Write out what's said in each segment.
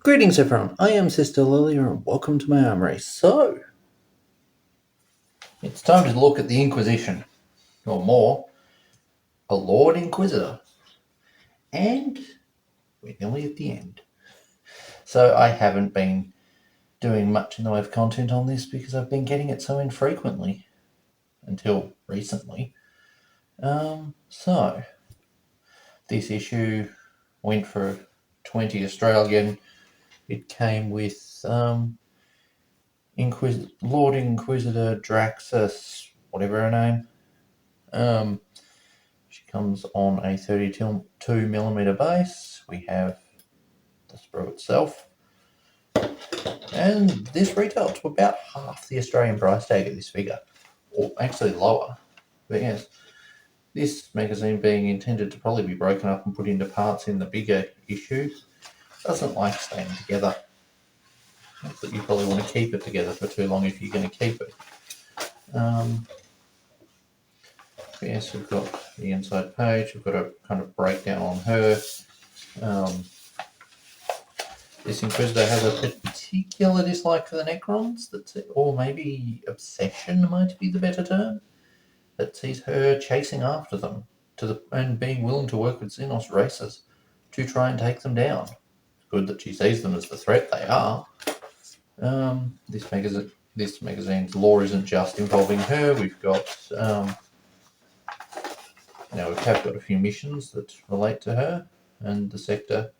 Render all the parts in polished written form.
Greetings everyone, I am Sister Lilia and welcome to my armory. So, it's time to look at the Inquisition, or more, a Lord Inquisitor. And we're nearly at the end. So I haven't been doing much in the way of content on this because I've been getting it so infrequently, until recently. So, this issue went for 20 Australian. It came with Lord Inquisitor Draxus, whatever her name. She comes on a 32mm base. We have the sprue itself. And this retailed to about half the Australian price tag of this figure. Or actually lower. But yes, this magazine being intended to probably be broken up and put into parts in the bigger issues, doesn't like staying together. Not that you probably want to keep it together for too long if you're going to keep it. Yes, we've got the inside page. We've got a kind of breakdown on her. This Inquisitor has a particular dislike for the necrons, or maybe obsession might be the better term, that sees her chasing after them and being willing to work with Xenos races to try and take them down. It's good that she sees them as the threat they are. This magazine's lore isn't just involving her. We've got now we have got a few missions that relate to her and the sector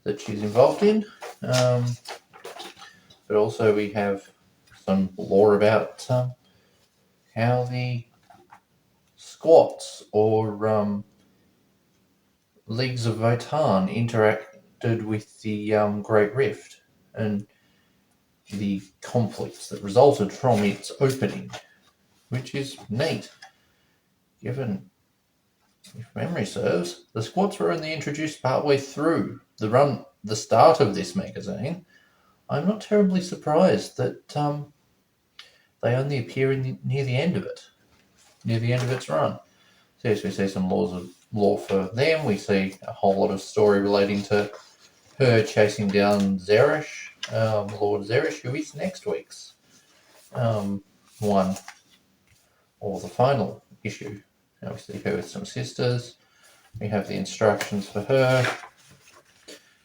that she's involved in, but also we have some lore about how the squats or Leagues of Votan interacted with the Great Rift and the conflicts that resulted from its opening, which is neat, given, if memory serves, the squats were only introduced partway through the start of this magazine. I'm not terribly surprised that they only appear near the end of its run. So yes, we see some lore for them. We see a whole lot of story relating to her chasing down Zeresh, Lord Zeresh, who is next week's one, or the final issue. Now we see her with some sisters. We have the instructions for her,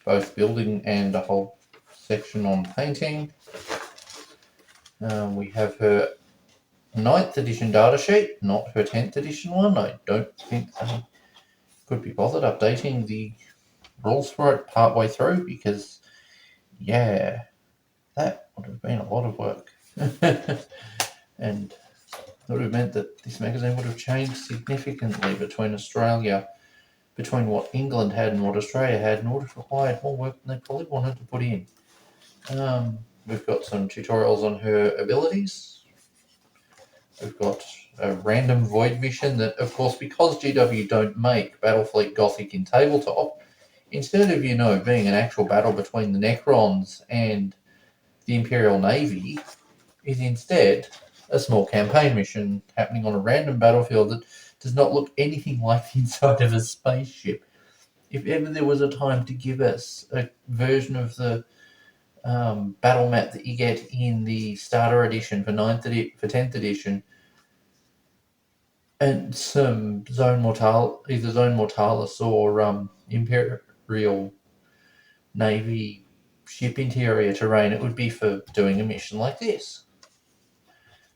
both building and a whole section on painting. We have her 9th edition data sheet, not her 10th edition one. I don't think they could be bothered updating the rules for it partway through because, yeah, that would have been a lot of work. And it would have meant that this magazine would have changed significantly between what England had and what Australia had, in order to require more work than they probably wanted to put in. We've got some tutorials on her abilities. We've got a random void mission that, of course, because GW don't make Battlefleet Gothic in tabletop, instead of, being an actual battle between the Necrons and the Imperial Navy, is instead a small campaign mission happening on a random battlefield that does not look anything like the inside of a spaceship. If ever there was a time to give us a version of the battle map that you get in the starter edition for 10th edition, and some either Zone Mortalis or Imperial Navy ship interior terrain, it would be for doing a mission like this.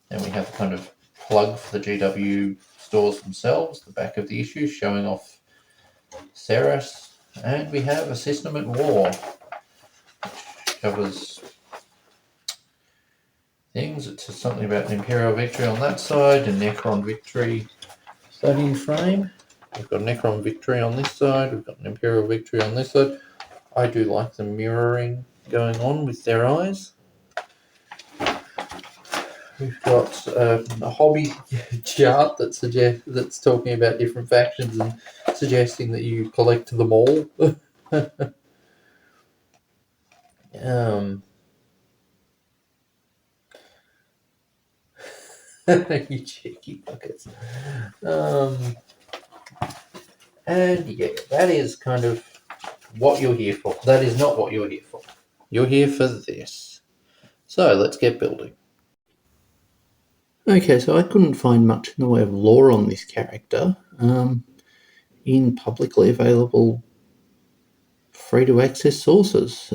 Then we have the kind of plug for the GW stores themselves, the back of the issue showing off Ceres, and we have a system at war, which covers things. It says something about an Imperial victory on that side, and Necron victory. Is that in frame? We've got a Necron victory on this side, we've got an Imperial victory on this side. I do like the mirroring going on with their eyes. We've got a hobby chart that's talking about different factions and suggesting that you collect them all. You cheeky buckets. And yeah, that is kind of what you're here for. That is not what you're here for. You're here for this. So let's get building. Okay, so I couldn't find much in the way of lore on this character in publicly available free-to-access sources.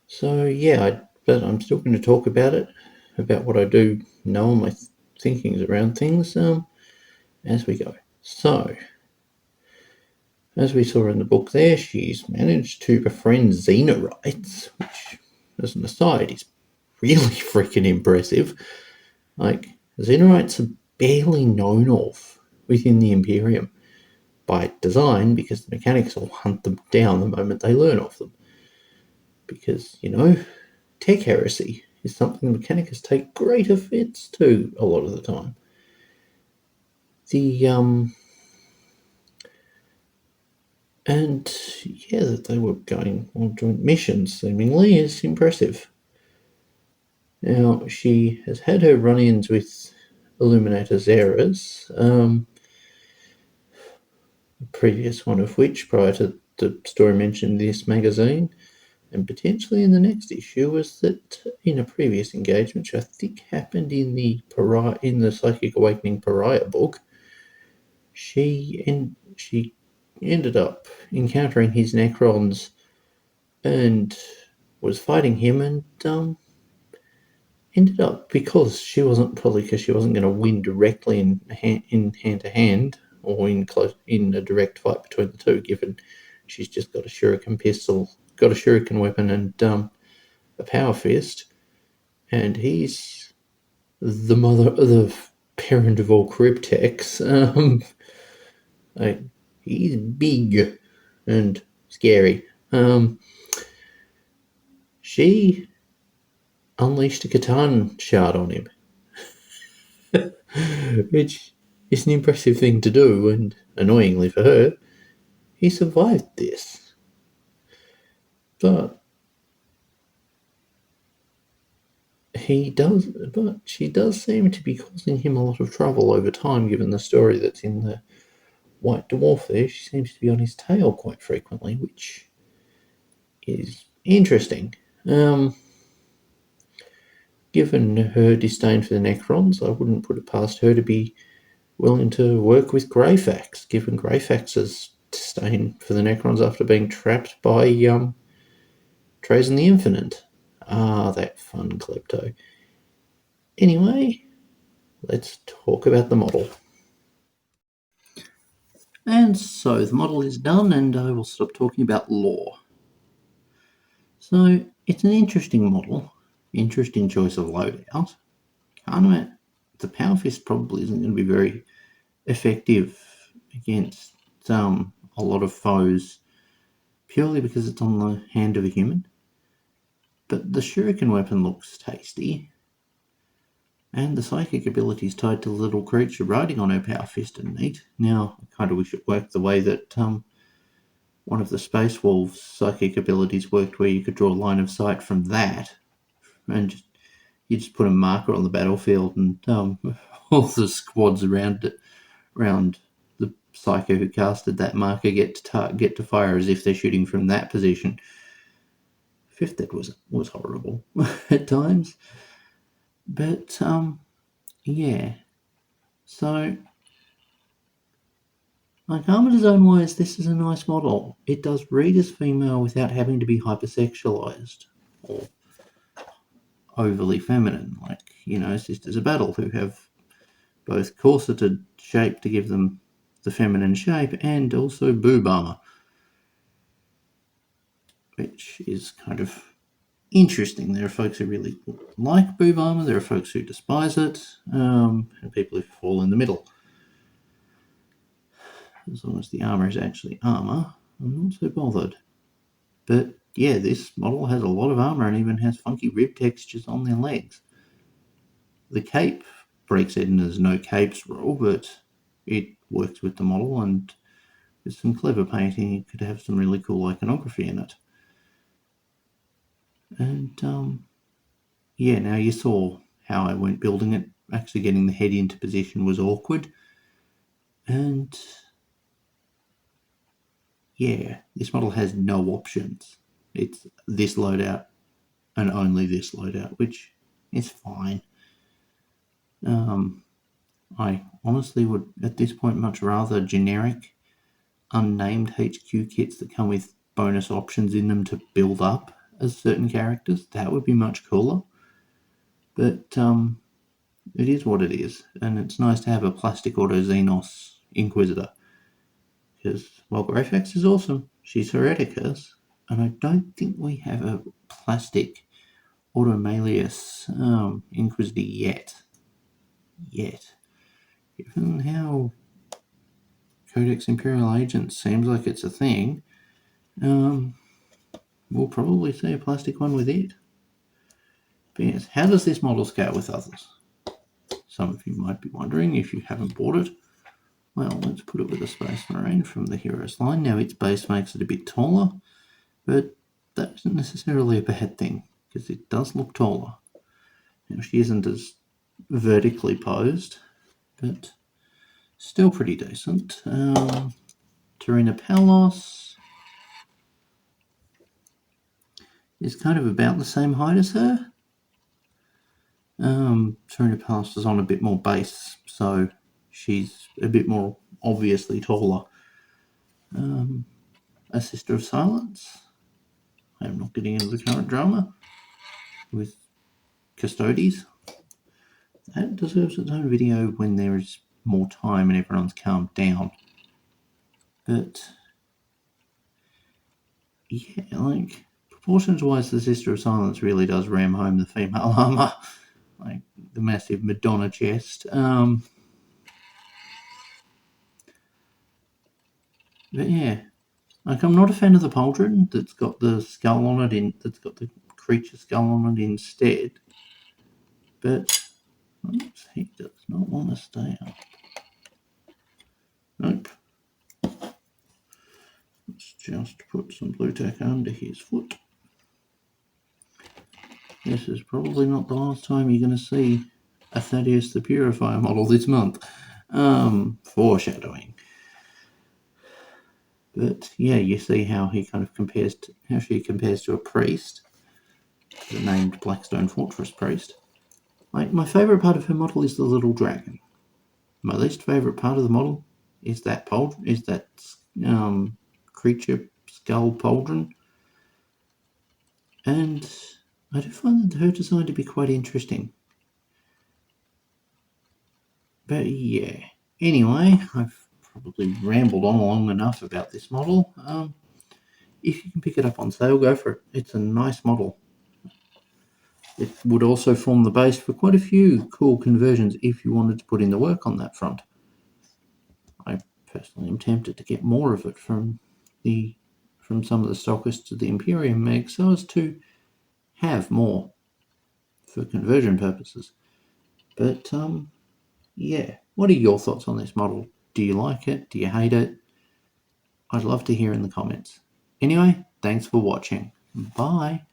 So yeah, but I'm still going to talk about it, about what I do know and my thinkings around things as we go. So, as we saw in the book there, she's managed to befriend Xenorites, which, as an aside, is really freaking impressive. Like, Xenorites are barely known of within the Imperium by design, because the mechanics will hunt them down the moment they learn of them. Because, you know, tech heresy is something the Mechanicus take great offense to a lot of the time. And yeah, that they were going on joint missions seemingly is impressive. Now, she has had her run-ins with Illuminator Zeras, the previous one of which, prior to the story mentioned in this magazine, and potentially in the next issue, was that in a previous engagement, which I think happened in the Psychic Awakening Pariah book, she ended up encountering his necrons and was fighting him, and ended up, because she wasn't going to win directly in hand to hand or in a direct fight between the two, given she's just got a shuriken pistol, got a shuriken weapon, and a power fist, and he's the parent of all cryptex. He's big and scary. She unleashed a Catan shard on him, which is an impressive thing to do, and annoyingly for her, he survived this. But she does seem to be causing him a lot of trouble over time, given the story that's in the White Dwarf there. She seems to be on his tail quite frequently, which is interesting. Given her disdain for the Necrons, I wouldn't put it past her to be willing to work with Greyfax, given Greyfax's disdain for the Necrons after being trapped by Trazen the Infinite. Ah, that fun klepto. Anyway, let's talk about the model. And so the model is done, and I will stop talking about lore. So it's an interesting model, interesting choice of loadout. The Power Fist probably isn't going to be very effective against a lot of foes, purely because it's on the hand of a human. But the shuriken weapon looks tasty, and the psychic abilities tied to the little creature riding on her Power Fist are neat. Now, I kind of wish it worked the way that one of the Space Wolves' psychic abilities worked, where you could draw a line of sight from that, and you just put a marker on the battlefield, and all the squads around the psycho who casted that marker get to fire as if they're shooting from that position. Fifth Ed was horrible at times, but yeah. So, like, armor design wise, this is a nice model. It does read as female without having to be hypersexualized or overly feminine, like, you know, Sisters of Battle, who have both corseted shape to give them the feminine shape, and also boob armor, which is kind of interesting. There are folks who really like boob armor, there are folks who despise it, and people who fall in the middle. As long as the armor is actually armor, I'm not so bothered. But yeah, this model has a lot of armor and even has funky rib textures on their legs. The cape breaks Edna's no capes rule, but it works with the model, and with some clever painting, it could have some really cool iconography in it. And yeah, now you saw how I went building it. Actually getting the head into position was awkward, and yeah, this model has no options. It's this loadout and only this loadout, which is fine. I honestly would, at this point, much rather generic, unnamed HQ kits that come with bonus options in them to build up as certain characters. That would be much cooler. But it is what it is, and it's nice to have a plastic Auto Xenos Inquisitor. Because, well, Greyfax is awesome. She's Hereticus, and I don't think we have a plastic Auto Malleus Inquisitor yet. Given how Codex Imperial Agent seems like it's a thing, we'll probably see a plastic one with it. But yes, how does this model scale with others? Some of you might be wondering if you haven't bought it. Well, let's put it with a Space Marine from the Heroes line. Now, its base makes it a bit taller, but that isn't necessarily a bad thing, because it does look taller. Now, she isn't as vertically posed, but still pretty decent. Terina Palos is kind of about the same height as her. Terina Palos is on a bit more base, so she's a bit more obviously taller. A Sister of Silence. I'm not getting into the current drama with Custodes. That deserves its own video when there is more time and everyone's calmed down. But yeah, like proportions wise, the Sister of Silence really does ram home the female armor, like the massive Madonna chest. But yeah, like I'm not a fan of the pauldron that's got the skull on it that's got the creature skull on it instead. But oops, he does not want to stay up. Nope. Let's just put some blue tack under his foot. This is probably not the last time you're going to see a Thaddeus the Purifier model this month. Foreshadowing. But yeah, you see how he kind of compares to how she compares to a priest, the named Blackstone Fortress priest. Like, my favourite part of her model is the little dragon. My least favourite part of the model is that creature skull pauldron. And I do find her design to be quite interesting. But yeah, anyway, I've probably rambled on long enough about this model. If you can pick it up on sale, go for it. It's a nice model. It would also form the base for quite a few cool conversions if you wanted to put in the work on that front. I personally am tempted to get more of it from some of the stockists of the Imperium mag, so as to have more for conversion purposes. But yeah, what are your thoughts on this model? Do you like it? Do you hate it? I'd love to hear in the comments. Anyway, thanks for watching. Bye.